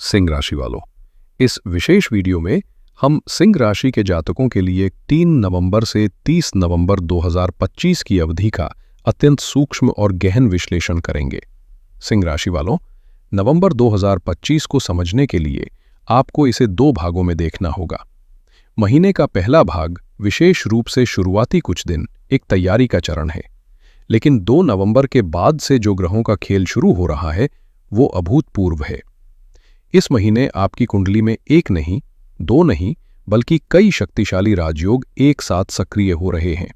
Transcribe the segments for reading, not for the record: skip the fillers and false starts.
सिंह राशि वालों, इस विशेष वीडियो में हम सिंह राशि के जातकों के लिए 3 नवंबर से 30 नवंबर 2025 की अवधि का अत्यंत सूक्ष्म और गहन विश्लेषण करेंगे। सिंह राशि वालों, नवंबर 2025 को समझने के लिए आपको इसे 2 भागों में देखना होगा। महीने का पहला भाग विशेष रूप से शुरुआती कुछ दिन एक तैयारी का चरण है, लेकिन 2 नवंबर के बाद से जो ग्रहों का खेल शुरू हो रहा है वो अभूतपूर्व है। इस महीने आपकी कुंडली में 1 नहीं, 2 नहीं, बल्कि कई शक्तिशाली राजयोग एक साथ सक्रिय हो रहे हैं।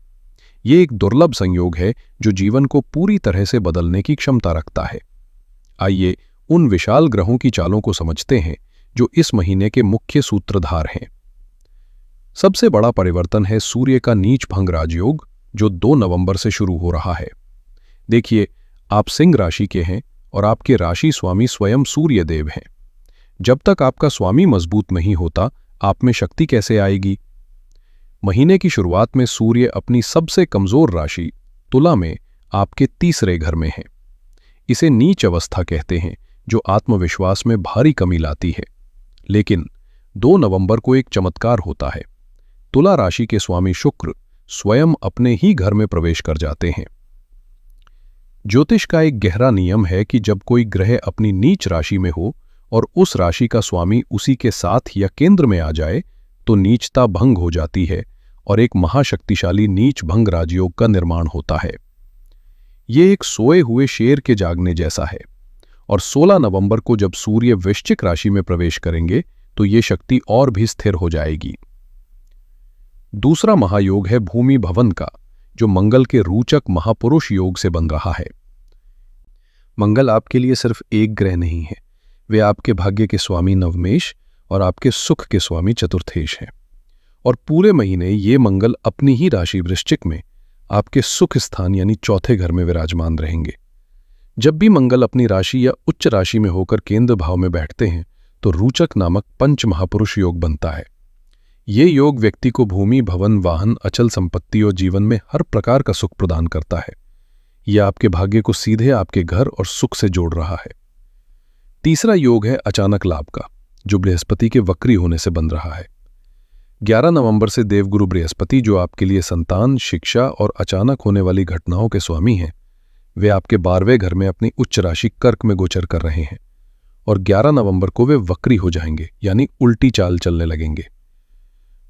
ये एक दुर्लभ संयोग है जो जीवन को पूरी तरह से बदलने की क्षमता रखता है। आइए उन विशाल ग्रहों की चालों को समझते हैं जो इस महीने के मुख्य सूत्रधार हैं। सबसे बड़ा परिवर्तन है सूर्य का नीच भंग राजयोग, जो 2 नवंबर से शुरू हो रहा है। देखिए, आप सिंह राशि के हैं और आपके राशि स्वामी स्वयं सूर्य देव हैं। जब तक आपका स्वामी मजबूत नहीं होता, आप में शक्ति कैसे आएगी? महीने की शुरुआत में सूर्य अपनी सबसे कमजोर राशि तुला में आपके तीसरे घर में है। इसे नीच अवस्था कहते हैं, जो आत्मविश्वास में भारी कमी लाती है। लेकिन 2 नवंबर को एक चमत्कार होता है। तुला राशि के स्वामी शुक्र स्वयं अपने ही घर में प्रवेश कर जाते हैं। ज्योतिष का एक गहरा नियम है कि जब कोई ग्रह अपनी नीच राशि में हो और उस राशि का स्वामी उसी के साथ या केंद्र में आ जाए, तो नीचता भंग हो जाती है और एक महाशक्तिशाली नीच भंग राजयोग का निर्माण होता है। ये एक सोए हुए शेर के जागने जैसा है, और 16 नवंबर को जब सूर्य वृश्चिक राशि में प्रवेश करेंगे तो ये शक्ति और भी स्थिर हो जाएगी। दूसरा महायोग है भूमि भवन का, जो मंगल के रोचक महापुरुष योग से बन रहा है। मंगल आपके लिए सिर्फ एक ग्रह नहीं है, वे आपके भाग्य के स्वामी नवमेश और आपके सुख के स्वामी चतुर्थेश हैं। और पूरे महीने ये मंगल अपनी ही राशि वृश्चिक में आपके सुख स्थान यानी चौथे घर में विराजमान रहेंगे। जब भी मंगल अपनी राशि या उच्च राशि में होकर केंद्र भाव में बैठते हैं तो रोचक नामक पंच महापुरुष योग बनता है। ये योग व्यक्ति को भूमि भवन वाहन अचल संपत्ति और जीवन में हर प्रकार का सुख प्रदान करता है। यह आपके भाग्य को सीधे आपके घर और सुख से जोड़ रहा है। तीसरा योग है अचानक लाभ का, जो बृहस्पति के वक्री होने से बन रहा है। 11 नवंबर से देवगुरु बृहस्पति, जो आपके लिए संतान, शिक्षा और अचानक होने वाली घटनाओं के स्वामी हैं, वे आपके 12वें घर में अपनी उच्च राशि कर्क में गोचर कर रहे हैं और 11 नवंबर को वे वक्री हो जाएंगे, यानी उल्टी चाल चलने लगेंगे।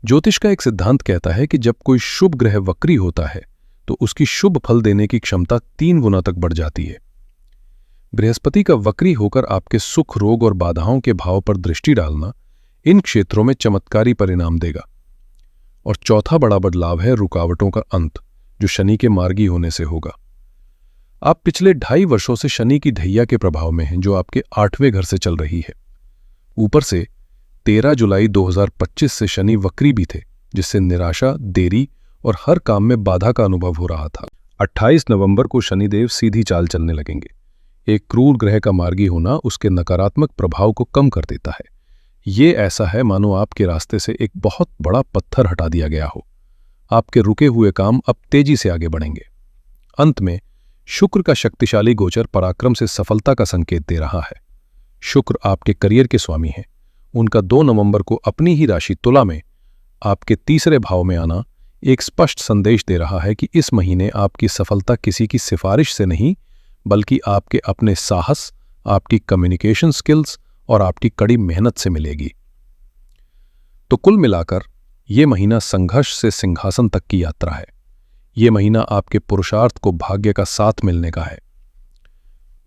ज्योतिष का एक सिद्धांत कहता है कि जब कोई शुभ ग्रह वक्री होता है तो उसकी शुभ फल देने की क्षमता 3 गुना तक बढ़ जाती है। बृहस्पति का वक्री होकर आपके सुख, रोग और बाधाओं के भाव पर दृष्टि डालना इन क्षेत्रों में चमत्कारी परिणाम देगा। और चौथा बड़ा बदलाव है रुकावटों का अंत, जो शनि के मार्गी होने से होगा। आप पिछले 2.5 वर्षों से शनि की ढैया के प्रभाव में हैं, जो आपके 8वें घर से चल रही है। ऊपर से 13 जुलाई 2025 से शनि वक्री भी थे, जिससे निराशा, देरी और हर काम में बाधा का अनुभव हो रहा था। 28 नवंबर को शनिदेव सीधी चाल चलने लगेंगे। एक क्रूर ग्रह का मार्गी होना उसके नकारात्मक प्रभाव को कम कर देता है। ये ऐसा है मानो आपके रास्ते से एक बहुत बड़ा पत्थर हटा दिया गया हो। आपके रुके हुए काम अब तेजी से आगे बढ़ेंगे। अंत में शुक्र का शक्तिशाली गोचर पराक्रम से सफलता का संकेत दे रहा है। शुक्र आपके करियर के स्वामी हैं। उनका 2 नवंबर को अपनी ही राशि तुला में आपके तीसरे भाव में आना एक स्पष्ट संदेश दे रहा है कि इस महीने आपकी सफलता किसी की सिफारिश से नहीं, बल्कि आपके अपने साहस, आपकी कम्युनिकेशन स्किल्स और आपकी कड़ी मेहनत से मिलेगी। तो कुल मिलाकर यह महीना संघर्ष से सिंहासन तक की यात्रा है। यह महीना आपके पुरुषार्थ को भाग्य का साथ मिलने का है।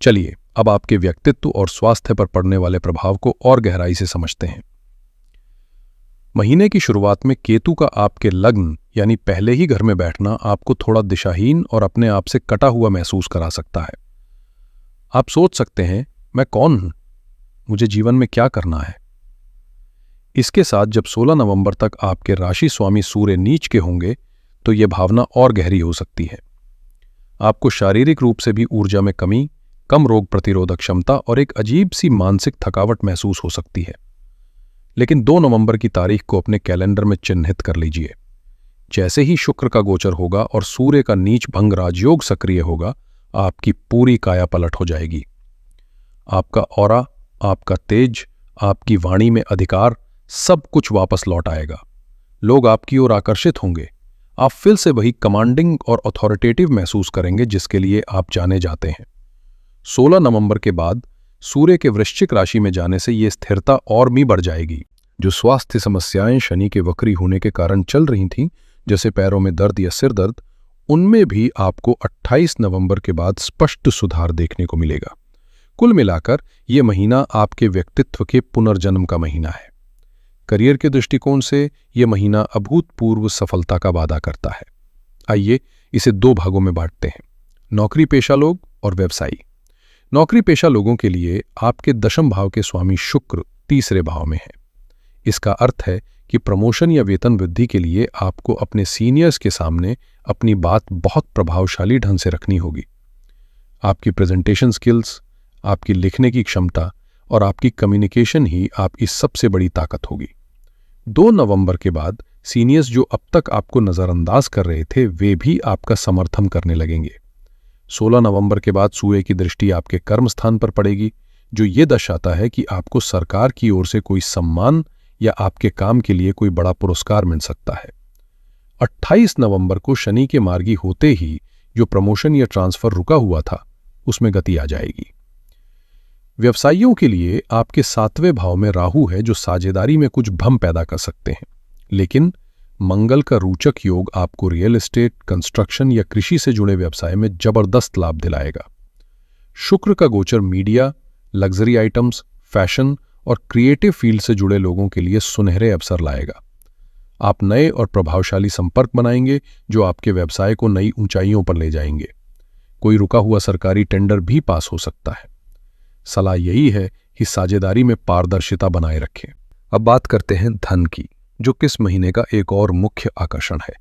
चलिए अब आपके व्यक्तित्व और स्वास्थ्य पर पड़ने वाले प्रभाव को और गहराई से समझते हैं। महीने की शुरुआत में केतु का आपके लग्न यानी पहले ही घर में बैठना आपको थोड़ा दिशाहीन और अपने आप से कटा हुआ महसूस करा सकता है। आप सोच सकते हैं, मैं कौन हूं, मुझे जीवन में क्या करना है। इसके साथ जब 16 नवंबर तक आपके राशि स्वामी सूर्य नीच के होंगे तो यह भावना और गहरी हो सकती है। आपको शारीरिक रूप से भी ऊर्जा में कमी, कम रोग प्रतिरोधक क्षमता और एक अजीब सी मानसिक थकावट महसूस हो सकती है। लेकिन 2 नवंबर की तारीख को अपने कैलेंडर में चिन्हित कर लीजिए। जैसे ही शुक्र का गोचर होगा और सूर्य का नीच भंग राजयोग सक्रिय होगा, आपकी पूरी काया पलट हो जाएगी। आपका ऑरा, आपका तेज, आपकी वाणी में अधिकार, सब कुछ वापस लौट आएगा। लोग आपकी ओर आकर्षित होंगे। आप फिर से वही कमांडिंग और अथॉरिटेटिव महसूस करेंगे जिसके लिए आप जाने जाते हैं। 16 नवंबर के बाद सूर्य के वृश्चिक राशि में जाने से ये स्थिरता और भी बढ़ जाएगी। जो स्वास्थ्य समस्याएं शनि के वक्री होने के कारण चल रही थीं, जैसे पैरों में दर्द या सिर दर्द, उनमें भी आपको 28 नवंबर के बाद स्पष्ट सुधार देखने को मिलेगा। कुल मिलाकर यह महीना आपके व्यक्तित्व के पुनर्जन्म का महीना है। करियर के दृष्टिकोण से यह महीना अभूतपूर्व सफलता का वादा करता है। आइए इसे दो भागों में बांटते हैं, नौकरी पेशा लोग और व्यवसायी। नौकरी पेशा लोगों के लिए आपके दशम भाव के स्वामी शुक्र तीसरे भाव में है। इसका अर्थ है कि प्रमोशन या वेतन वृद्धि के लिए आपको अपने सीनियर्स के सामने अपनी बात बहुत प्रभावशाली ढंग से रखनी होगी। आपकी प्रेजेंटेशन स्किल्स, आपकी लिखने की क्षमता और आपकी कम्युनिकेशन ही आपकी सबसे बड़ी ताकत होगी। 2 नवंबर के बाद सीनियर्स जो अब तक आपको नज़रअंदाज कर रहे थे, वे भी आपका समर्थन करने लगेंगे। 16 नवंबर के बाद सूर्य की दृष्टि आपके कर्म स्थान पर पड़ेगी, जो ये दर्शाता है कि आपको सरकार की ओर से कोई सम्मान या आपके काम के लिए कोई बड़ा पुरस्कार मिल सकता है। 28 नवंबर को शनि के मार्गी होते ही जो प्रमोशन या ट्रांसफर रुका हुआ था, उसमें गति आ जाएगी। व्यवसायियों के लिए आपके 7वें भाव में राहु है, जो साझेदारी में कुछ भ्रम पैदा कर सकते हैं, लेकिन मंगल का रोचक योग आपको रियल एस्टेट, कंस्ट्रक्शन या कृषि से जुड़े व्यवसाय में जबरदस्त लाभ दिलाएगा। शुक्र का गोचर मीडिया, लग्जरी आइटम्स, फैशन और क्रिएटिव फील्ड से जुड़े लोगों के लिए सुनहरे अवसर लाएगा। आप नए और प्रभावशाली संपर्क बनाएंगे जो आपके व्यवसाय को नई ऊंचाइयों पर ले जाएंगे। कोई रुका हुआ सरकारी टेंडर भी पास हो सकता है। सलाह यही है कि साझेदारी में पारदर्शिता बनाए रखें। अब बात करते हैं धन की, जो किस महीने का एक और मुख्य आकर्षण है।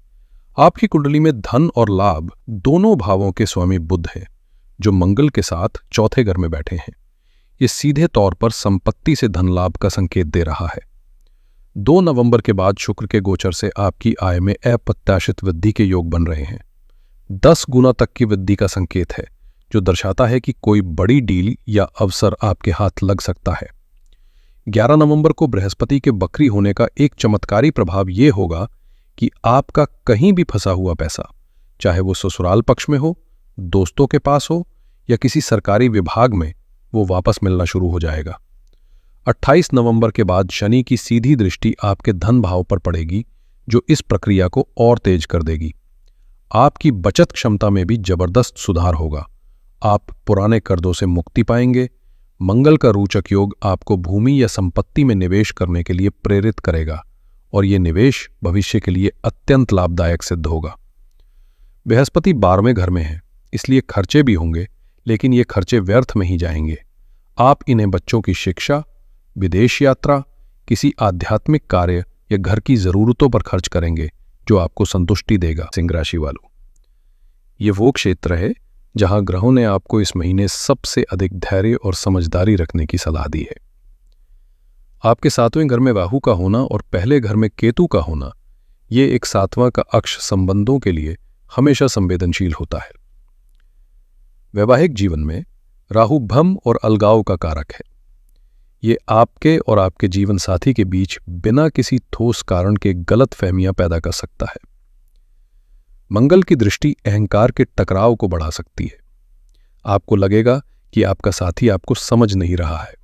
आपकी कुंडली में धन और लाभ दोनों भावों के स्वामी बुध है, जो मंगल के साथ चौथे घर में बैठे हैं। ये सीधे तौर पर संपत्ति से धन लाभ का संकेत दे रहा है। 2 नवंबर के बाद शुक्र के गोचर से आपकी आय में अप्रत्याशित वृद्धि के योग बन रहे हैं। 10 गुना तक की वृद्धि का संकेत है, जो दर्शाता है कि कोई बड़ी डील या अवसर आपके हाथ लग सकता है। 11 नवंबर को बृहस्पति के बकरी होने का एक चमत्कारी प्रभाव यह होगा कि आपका कहीं भी फंसा हुआ पैसा, चाहे वो ससुराल पक्ष में हो, दोस्तों के पास हो या किसी सरकारी विभाग में, वो वापस मिलना शुरू हो जाएगा। 28 नवंबर के बाद शनि की सीधी दृष्टि आपके धन भाव पर पड़ेगी, जो इस प्रक्रिया को और तेज कर देगी। आपकी बचत क्षमता में भी जबरदस्त सुधार होगा। आप पुराने कर्जों से मुक्ति पाएंगे। मंगल का रोचक योग आपको भूमि या संपत्ति में निवेश करने के लिए प्रेरित करेगा और ये निवेश भविष्य के लिए अत्यंत लाभदायक सिद्ध होगा। बृहस्पति 12वें घर में है, इसलिए खर्चे भी होंगे, लेकिन ये खर्चे व्यर्थ में ही जाएंगे। आप इन्हें बच्चों की शिक्षा, विदेश यात्रा, किसी आध्यात्मिक कार्य या घर की जरूरतों पर खर्च करेंगे, जो आपको संतुष्टि देगा। सिंह राशि वालों, ये वो क्षेत्र है जहां ग्रहों ने आपको इस महीने सबसे अधिक धैर्य और समझदारी रखने की सलाह दी है। आपके 7वें घर में राहु का होना और पहले घर में केतु का होना, ये एक 7वां का अक्ष संबंधों के लिए हमेशा संवेदनशील होता है। वैवाहिक जीवन में राहु भ्रम और अलगाव का कारक है। ये आपके और आपके जीवन साथी के बीच बिना किसी ठोस कारण के गलत फहमियां पैदा कर सकता है। मंगल की दृष्टि अहंकार के टकराव को बढ़ा सकती है। आपको लगेगा कि आपका साथी आपको समझ नहीं रहा है,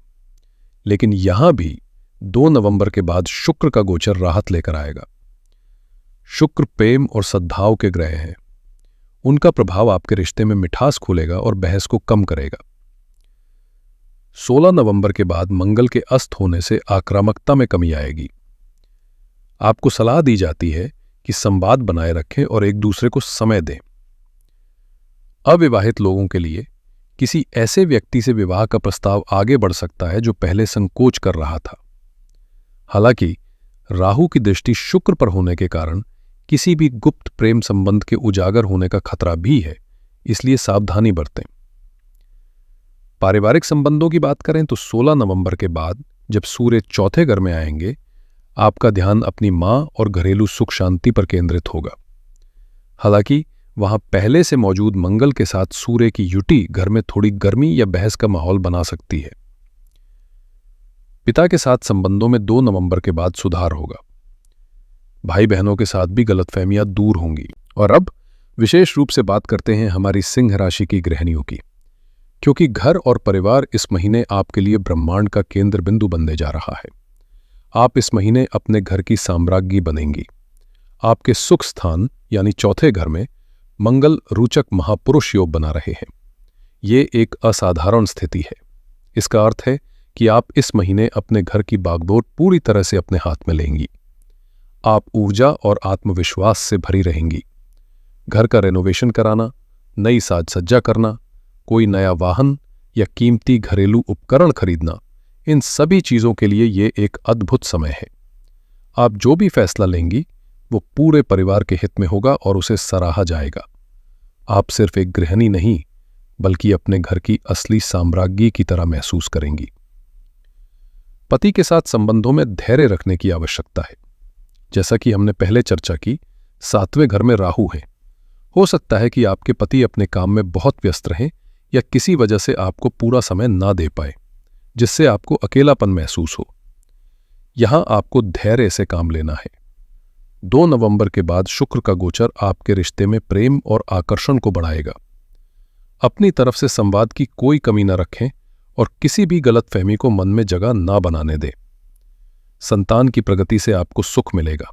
लेकिन यहां भी 2 नवंबर के बाद शुक्र का गोचर राहत लेकर आएगा। शुक्र प्रेम और सद्भाव के ग्रह हैं। उनका प्रभाव आपके रिश्ते में मिठास खोलेगा और बहस को कम करेगा। 16 नवंबर के बाद मंगल के अस्त होने से आक्रामकता में कमी आएगी। आपको सलाह दी जाती है कि संवाद बनाए रखें और एक दूसरे को समय दें। अविवाहित लोगों के लिए किसी ऐसे व्यक्ति से विवाह का प्रस्ताव आगे बढ़ सकता है जो पहले संकोच कर रहा था। हालांकि राहु की दृष्टि शुक्र पर होने के कारण किसी भी गुप्त प्रेम संबंध के उजागर होने का खतरा भी है, इसलिए सावधानी बरतें। पारिवारिक संबंधों की बात करें तो 16 नवंबर के बाद जब सूर्य चौथे घर में आएंगे, आपका ध्यान अपनी मां और घरेलू सुख शांति पर केंद्रित होगा। हालांकि वहां पहले से मौजूद मंगल के साथ सूर्य की युति घर में थोड़ी गर्मी या बहस का माहौल बना सकती है। पिता के साथ संबंधों में 2 नवंबर के बाद सुधार होगा। भाई बहनों के साथ भी गलतफहमियां दूर होंगी। और अब विशेष रूप से बात करते हैं हमारी सिंह राशि की गृहिणियों की, क्योंकि घर और परिवार इस महीने आपके लिए ब्रह्मांड का केंद्र बिंदु बनने जा रहा है। आप इस महीने अपने घर की साम्राज्ञी बनेंगी। आपके सुख स्थान यानी चौथे घर में मंगल रोचक महापुरुष योग बना रहे हैं। ये एक असाधारण स्थिति है। इसका अर्थ है कि आप इस महीने अपने घर की बागडोर पूरी तरह से अपने हाथ में लेंगी। आप ऊर्जा और आत्मविश्वास से भरी रहेंगी। घर का रेनोवेशन कराना, नई साज सज्जा करना, कोई नया वाहन या कीमती घरेलू उपकरण खरीदना, इन सभी चीजों के लिए ये एक अद्भुत समय है। आप जो भी फैसला लेंगी वो पूरे परिवार के हित में होगा और उसे सराहा जाएगा। आप सिर्फ एक गृहिणी नहीं बल्कि अपने घर की असली साम्राज्ञी की तरह महसूस करेंगी। पति के साथ संबंधों में धैर्य रखने की आवश्यकता है। जैसा कि हमने पहले चर्चा की, 7वें घर में राहु है। हो सकता है कि आपके पति अपने काम में बहुत व्यस्त रहें या किसी वजह से आपको पूरा समय ना दे पाए, जिससे आपको अकेलापन महसूस हो। यहां आपको धैर्य से काम लेना है। 2 नवंबर के बाद शुक्र का गोचर आपके रिश्ते में प्रेम और आकर्षण को बढ़ाएगा। अपनी तरफ से संवाद की कोई कमी न रखें और किसी भी गलतफहमी को मन में जगह ना बनाने दें। संतान की प्रगति से आपको सुख मिलेगा।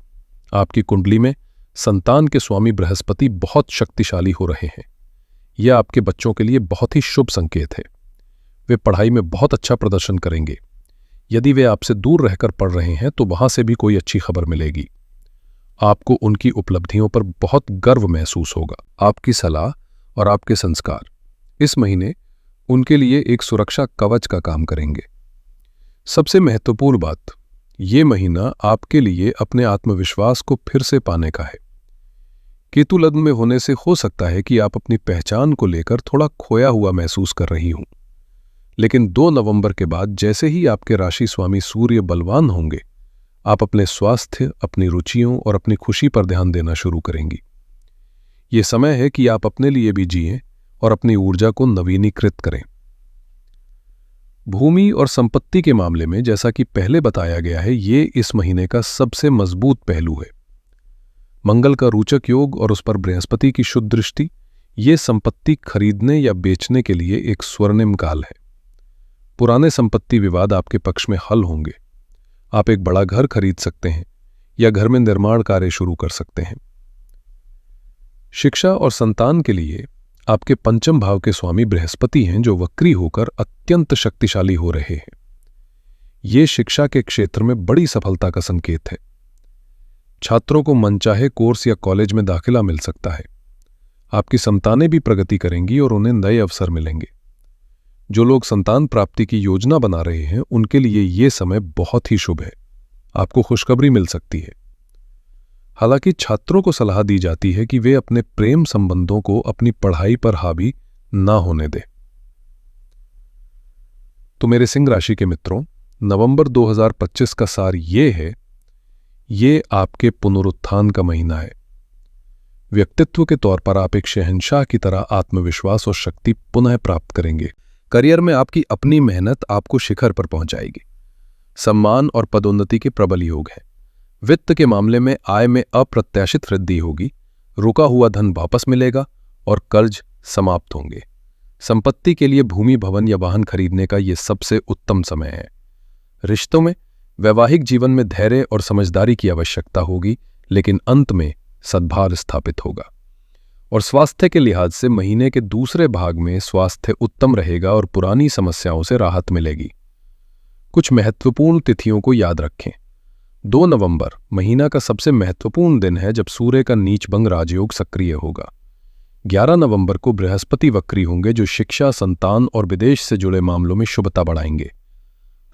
आपकी कुंडली में संतान के स्वामी बृहस्पति बहुत शक्तिशाली हो रहे हैं। यह आपके बच्चों के लिए बहुत ही शुभ संकेत है। वे पढ़ाई में बहुत अच्छा प्रदर्शन करेंगे। यदि वे आपसे दूर रहकर पढ़ रहे हैं तो वहां से भी कोई अच्छी खबर मिलेगी। आपको उनकी उपलब्धियों पर बहुत गर्व महसूस होगा। आपकी सलाह और आपके संस्कार इस महीने उनके लिए एक सुरक्षा कवच का काम करेंगे। सबसे महत्वपूर्ण बात, ये महीना आपके लिए अपने आत्मविश्वास को फिर से पाने का है। केतु लग्न में होने से हो सकता है कि आप अपनी पहचान को लेकर थोड़ा खोया हुआ महसूस कर रही हूं, लेकिन 2 नवंबर के बाद जैसे ही आपके राशि स्वामी सूर्य बलवान होंगे, आप अपने स्वास्थ्य, अपनी रुचियों और अपनी खुशी पर ध्यान देना शुरू करेंगी। ये समय है कि आप अपने लिए भी जिएं और अपनी ऊर्जा को नवीनीकृत करें। भूमि और संपत्ति के मामले में जैसा कि पहले बताया गया है, ये इस महीने का सबसे मजबूत पहलू है। मंगल का रोचक योग और उस पर बृहस्पति की शुद्ध दृष्टि, ये संपत्ति खरीदने या बेचने के लिए एक स्वर्णिम काल है। पुराने संपत्ति विवाद आपके पक्ष में हल होंगे। आप एक बड़ा घर खरीद सकते हैं या घर में निर्माण कार्य शुरू कर सकते हैं। शिक्षा और संतान के लिए आपके पंचम भाव के स्वामी बृहस्पति हैं, जो वक्री होकर अत्यंत शक्तिशाली हो रहे हैं। ये शिक्षा के क्षेत्र में बड़ी सफलता का संकेत है। छात्रों को मनचाहे कोर्स या कॉलेज में दाखिला मिल सकता है। आपकी संतानें भी प्रगति करेंगी और उन्हें नए अवसर मिलेंगे। जो लोग संतान प्राप्ति की योजना बना रहे हैं, उनके लिए ये समय बहुत ही शुभ है। आपको खुशखबरी मिल सकती है। हालांकि छात्रों को सलाह दी जाती है कि वे अपने प्रेम संबंधों को अपनी पढ़ाई पर हावी ना होने दें। तो मेरे सिंह राशि के मित्रों, नवंबर 2025 का सार ये है, ये आपके पुनरुत्थान का महीना है। व्यक्तित्व के तौर पर आप एक शहंशाह की तरह आत्मविश्वास और शक्ति पुनः प्राप्त करेंगे। करियर में आपकी अपनी मेहनत आपको शिखर पर पहुंचाएगी। सम्मान और पदोन्नति के प्रबल योग है। वित्त के मामले में आय में अप्रत्याशित वृद्धि होगी। रुका हुआ धन वापस मिलेगा और कर्ज समाप्त होंगे। संपत्ति के लिए भूमि, भवन या वाहन खरीदने का ये सबसे उत्तम समय है। रिश्तों में, वैवाहिक जीवन में धैर्य और समझदारी की आवश्यकता होगी, लेकिन अंत में सद्भाव स्थापित होगा। और स्वास्थ्य के लिहाज से महीने के दूसरे भाग में स्वास्थ्य उत्तम रहेगा और पुरानी समस्याओं से राहत मिलेगी। कुछ महत्वपूर्ण तिथियों को याद रखें। 2 नवंबर महीना का सबसे महत्वपूर्ण दिन है, जब सूर्य का नीचभंग राजयोग सक्रिय होगा। 11 नवंबर को बृहस्पति वक्री होंगे, जो शिक्षा, संतान और विदेश से जुड़े मामलों में शुभता बढ़ाएंगे।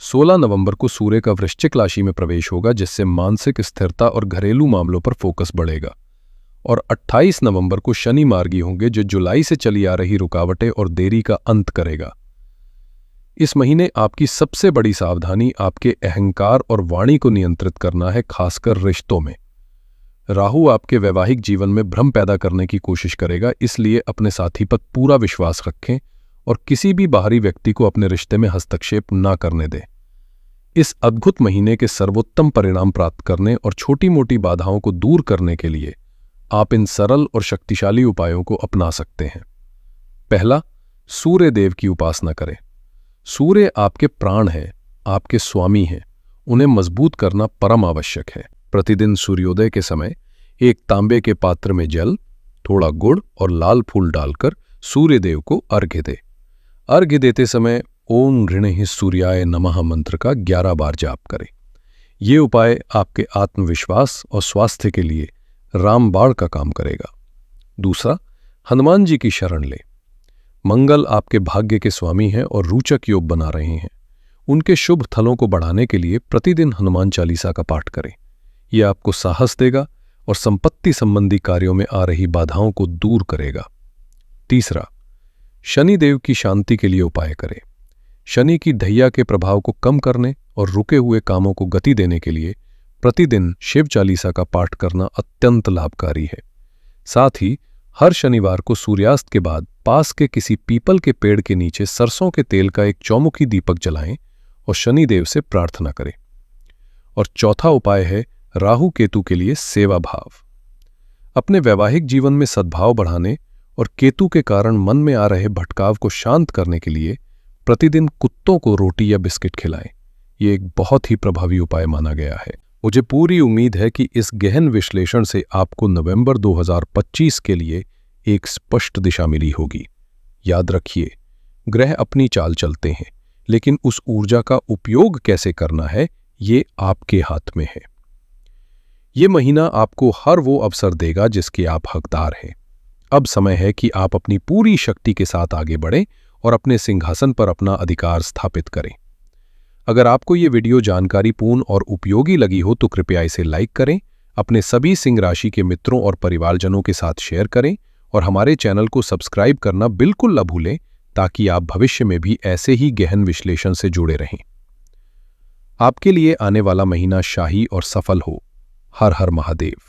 16 नवंबर को सूर्य का वृश्चिक राशि में प्रवेश होगा, जिससे मानसिक स्थिरता और घरेलू मामलों पर फोकस बढ़ेगा। और 28 नवंबर को शनि मार्गी होंगे, जो जुलाई से चली आ रही रुकावटें और देरी का अंत करेगा। इस महीने आपकी सबसे बड़ी सावधानी आपके अहंकार और वाणी को नियंत्रित करना है, खासकर रिश्तों में। राहु आपके वैवाहिक जीवन में भ्रम पैदा करने की कोशिश करेगा, इसलिए अपने साथी पर पूरा विश्वास रखें और किसी भी बाहरी व्यक्ति को अपने रिश्ते में हस्तक्षेप ना करने दें। इस अद्भुत महीने के सर्वोत्तम परिणाम प्राप्त करने और छोटी मोटी बाधाओं को दूर करने के लिए आप इन सरल और शक्तिशाली उपायों को अपना सकते हैं। पहला, सूर्य देव की उपासना करें। सूर्य आपके प्राण हैं, आपके स्वामी हैं। उन्हें मजबूत करना परम आवश्यक है। प्रतिदिन सूर्योदय के समय एक तांबे के पात्र में जल, थोड़ा गुड़ और लाल फूल डालकर सूर्य देव को अर्घ्य दें। अर्घ्य देते समय ओम ऋणहि सूर्याय नमः मंत्र का 11 बार जाप करें। ये उपाय आपके आत्मविश्वास और स्वास्थ्य के लिए रामबाण का काम करेगा। दूसरा, हनुमान जी की शरण लें। मंगल आपके भाग्य के स्वामी हैं और रोचक योग बना रहे हैं। उनके शुभ फलों को बढ़ाने के लिए प्रतिदिन हनुमान चालीसा का पाठ करें। यह आपको साहस देगा और संपत्ति संबंधी कार्यों में आ रही बाधाओं को दूर करेगा। तीसरा, शनिदेव की शांति के लिए उपाय करें। शनि की ढैया के प्रभाव को कम करने और रुके हुए कामों को गति देने के लिए प्रतिदिन शिव चालीसा का पाठ करना अत्यंत लाभकारी है। साथ ही हर शनिवार को सूर्यास्त के बाद पास के किसी पीपल के पेड़ के नीचे सरसों के तेल का एक चौमुखी दीपक जलाएं और शनिदेव से प्रार्थना करें। और चौथा उपाय है राहु केतु के लिए सेवा भाव। अपने वैवाहिक जीवन में सद्भाव बढ़ाने और केतु के कारण मन में आ रहे भटकाव को शांत करने के लिए प्रतिदिन कुत्तों को रोटी या बिस्किट खिलाएं। ये एक बहुत ही प्रभावी उपाय माना गया है। मुझे पूरी उम्मीद है कि इस गहन विश्लेषण से आपको नवंबर 2025 के लिए एक स्पष्ट दिशा मिली होगी। याद रखिए, ग्रह अपनी चाल चलते हैं, लेकिन उस ऊर्जा का उपयोग कैसे करना है, ये आपके हाथ में है। ये महीना आपको हर वो अवसर देगा जिसके आप हकदार हैं। अब समय है कि आप अपनी पूरी शक्ति के साथ आगे बढ़ें और अपने सिंहासन पर अपना अधिकार स्थापित करें। अगर आपको ये वीडियो जानकारीपूर्ण और उपयोगी लगी हो तो कृपया इसे लाइक करें, अपने सभी सिंह राशि के मित्रों और परिवारजनों के साथ शेयर करें और हमारे चैनल को सब्सक्राइब करना बिल्कुल न भूलें, ताकि आप भविष्य में भी ऐसे ही गहन विश्लेषण से जुड़े रहें। आपके लिए आने वाला महीना शाही और सफल हो। हर हर महादेव।